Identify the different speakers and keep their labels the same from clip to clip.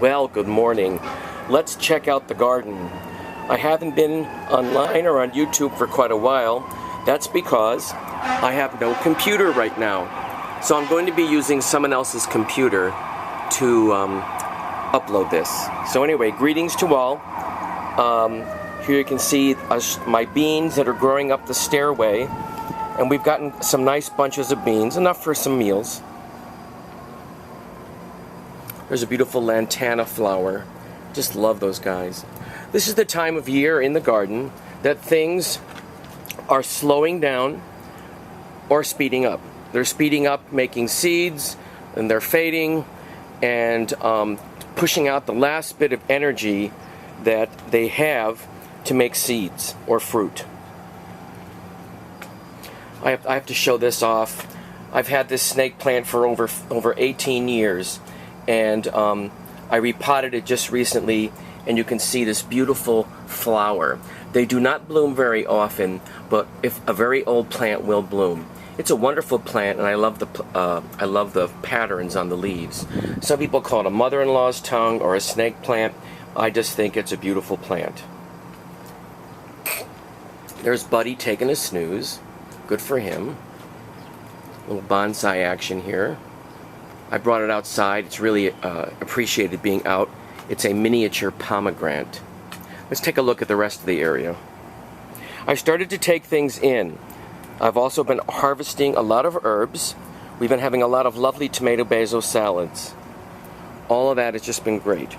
Speaker 1: Well, good morning. Let's check out the garden. I haven't been online or on YouTube for quite a while. That's because I have no computer right now. So I'm going to be using someone else's computer to upload this. So anyway, greetings to all. Here you can see my beans that are growing up the stairway. And we've gotten some nice bunches of beans, enough for some meals. There's a beautiful lantana flower. Just love those guys. This is the time of year in the garden that things are slowing down or speeding up. They're speeding up making seeds, and they're fading and pushing out the last bit of energy that they have to make seeds or fruit. I have to show this off. I've had this snake plant for over 18 years. And I repotted it just recently, and you can see this beautiful flower. They do not bloom very often, but if a very old plant will bloom. It's a wonderful plant, and I love the patterns on the leaves. Some people call it a mother-in-law's tongue or a snake plant. I just think it's a beautiful plant. There's Buddy taking a snooze. Good for him. A little bonsai action here. I brought it outside. It's really appreciated being out. It's a miniature pomegranate. Let's take a look at the rest of the area. I started to take things in. I've also been harvesting a lot of herbs. We've been having a lot of lovely tomato basil salads. All of that has just been great.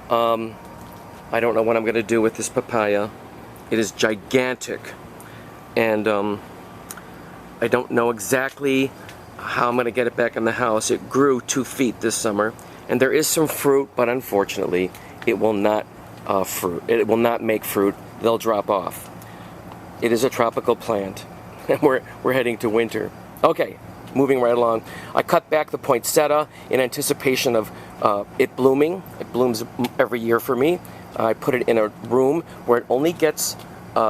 Speaker 1: I don't know what I'm going to do with this papaya. It is gigantic. And I don't know exactly how I'm going to get it back in the house. It grew 2 feet this summer, and there is some fruit, but unfortunately it will not It will not make fruit. They'll drop off. It is a tropical plant, and we're heading to winter. Okay, moving right along. I cut back the poinsettia in anticipation of it blooming. It blooms every year for me. I put it in a room where it only gets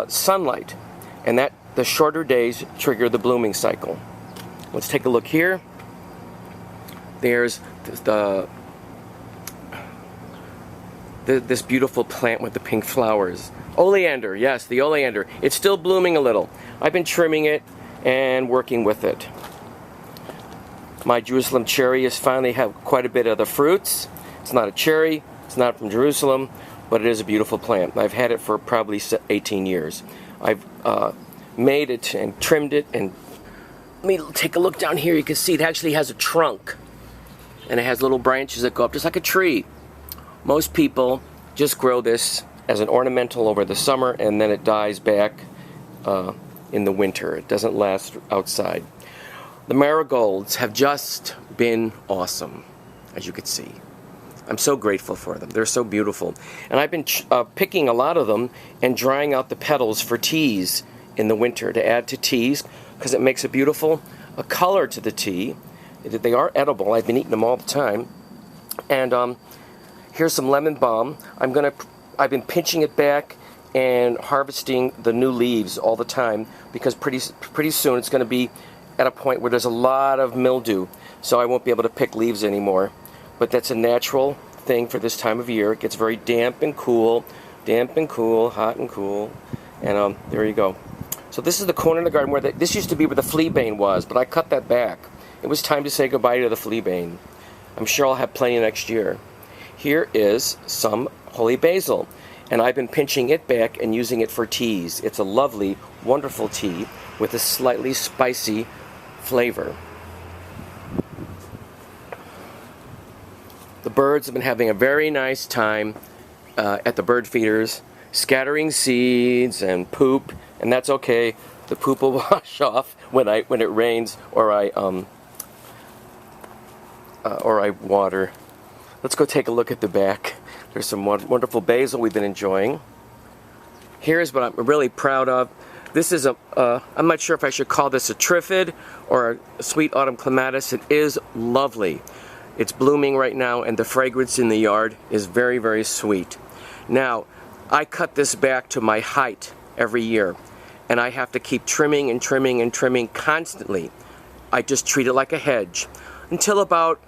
Speaker 1: sunlight, and that the shorter days trigger the blooming cycle. Let's take a look here. There's this beautiful plant with the pink flowers. Oleander, yes, the oleander. It's still blooming a little. I've been trimming it and working with it. My Jerusalem cherry has finally had quite a bit of the fruits. It's not a cherry, it's not from Jerusalem, but it is a beautiful plant. I've had it for probably 18 years. I've made it and trimmed it, and let me take a look down here. You can see it actually has a trunk, and it has little branches that go up just like a tree. Most people just grow this as an ornamental over the summer, and then it dies back in the winter. It doesn't last outside. The marigolds have just been awesome, as you can see. I'm so grateful for them. They're so beautiful. And I've been picking a lot of them and drying out the petals for teas in the winter to add to teas, because it makes a beautiful color to the tea. They are edible. I've been eating them all the time. And here's some lemon balm. I've been pinching it back and harvesting the new leaves all the time, because pretty soon it's going to be at a point where there's a lot of mildew, so I won't be able to pick leaves anymore. But that's a natural thing for this time of year. It gets very damp and cool, hot and cool, and there you go. So this is the corner of the garden where this used to be where the fleabane was, but I cut that back. It was time to say goodbye to the fleabane. I'm sure I'll have plenty next year. Here is some holy basil, and I've been pinching it back and using it for teas. It's a lovely, wonderful tea with a slightly spicy flavor. The birds have been having a very nice time at the bird feeders, scattering seeds and poop, and that's okay. The poop will wash off when it rains or I water. Let's go take a look at the back. There's some wonderful basil we've been enjoying. Here's what I'm really proud of. This is I'm not sure if I should call this a triffid or a sweet autumn clematis. It is lovely. It's blooming right now, and the fragrance in the yard is very, very sweet. Now, I cut this back to my height every year, and I have to keep trimming and trimming and trimming constantly. I just treat it like a hedge until about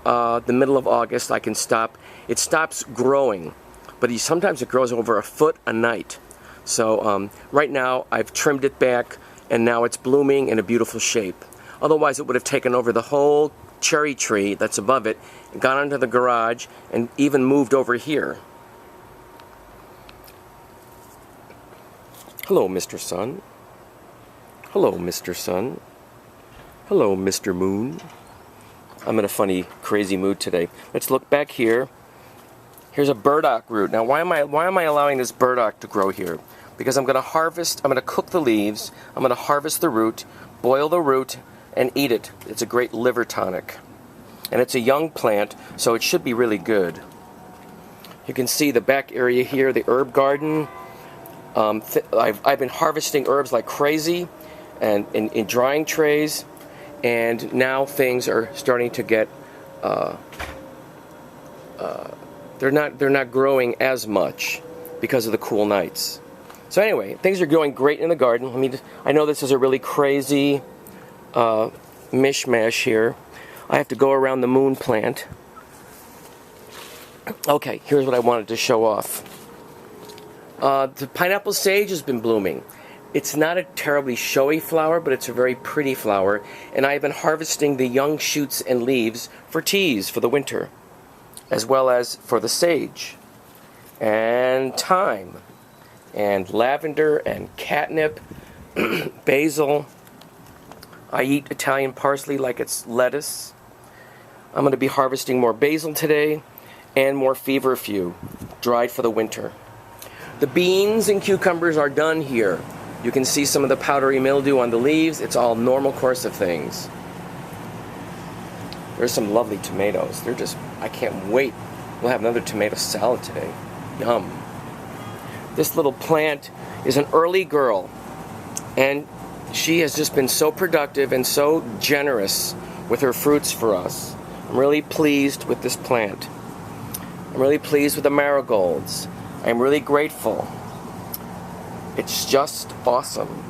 Speaker 1: the middle of August, I can stop. It stops growing, but sometimes it grows over a foot a night. So right now I've trimmed it back, and now it's blooming in a beautiful shape. Otherwise it would have taken over the whole cherry tree that's above it, and gone into the garage, and even moved over here. Hello, Mr. Sun. Hello, Mr. Sun. Hello, Mr. Moon. I'm in a funny, crazy mood today. Let's look back here. Here's a burdock root. Now, why am I allowing this burdock to grow here? Because I'm going to cook the leaves, I'm going to harvest the root, boil the root, and eat it. It's a great liver tonic. And it's a young plant, so it should be really good. You can see the back area here, the herb garden. I've been harvesting herbs like crazy, and in drying trays, and now things are starting to get they're not growing as much because of the cool nights. So anyway, things are going great in the garden. I know this is a really crazy mishmash here. I have to go around the moon plant. Okay, here's what I wanted to show off. The pineapple sage has been blooming. It's not a terribly showy flower, but it's a very pretty flower, and I've been harvesting the young shoots and leaves for teas for the winter, as well as for the sage, and thyme, and lavender, and catnip, basil. I eat Italian parsley like it's lettuce. I'm going to be harvesting more basil today, and more feverfew, dried for the winter. The beans and cucumbers are done here. You can see some of the powdery mildew on the leaves. It's all normal course of things. There's some lovely tomatoes. I can't wait. We'll have another tomato salad today. Yum. This little plant is an early girl, and she has just been so productive and so generous with her fruits for us. I'm really pleased with this plant. I'm really pleased with the marigolds. I'm really grateful. It's just awesome.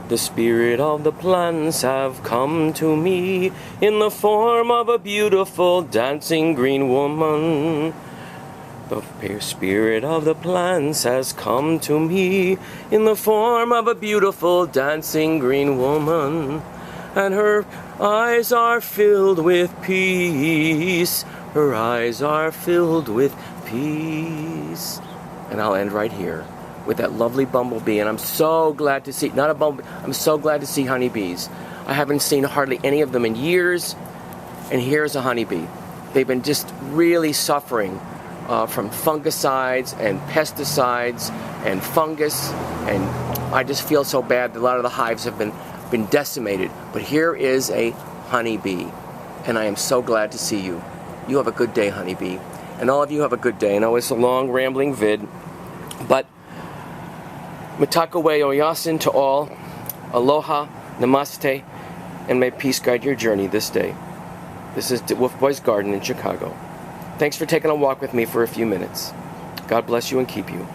Speaker 1: The spirit of the plants have come to me in the form of a beautiful dancing green woman. The spirit of the plants has come to me in the form of a beautiful dancing green woman. And her eyes are filled with peace. Her eyes are filled with peace. And I'll end right here with that lovely bumblebee, and I'm so glad to see, not a bumblebee, I'm so glad to see honeybees. I haven't seen hardly any of them in years, and here's a honeybee. They've been just really suffering from fungicides and pesticides and fungus, and I just feel so bad that a lot of the hives have been decimated. But here is a honeybee, and I am so glad to see you. You have a good day, honeybee, and all of you have a good day. I know it's a long, rambling vid, but Mitakawe Oyasin to all. Aloha, namaste, and may peace guide your journey this day. This is Wolf Boy's Garden in Chicago. Thanks for taking a walk with me for a few minutes. God bless you and keep you.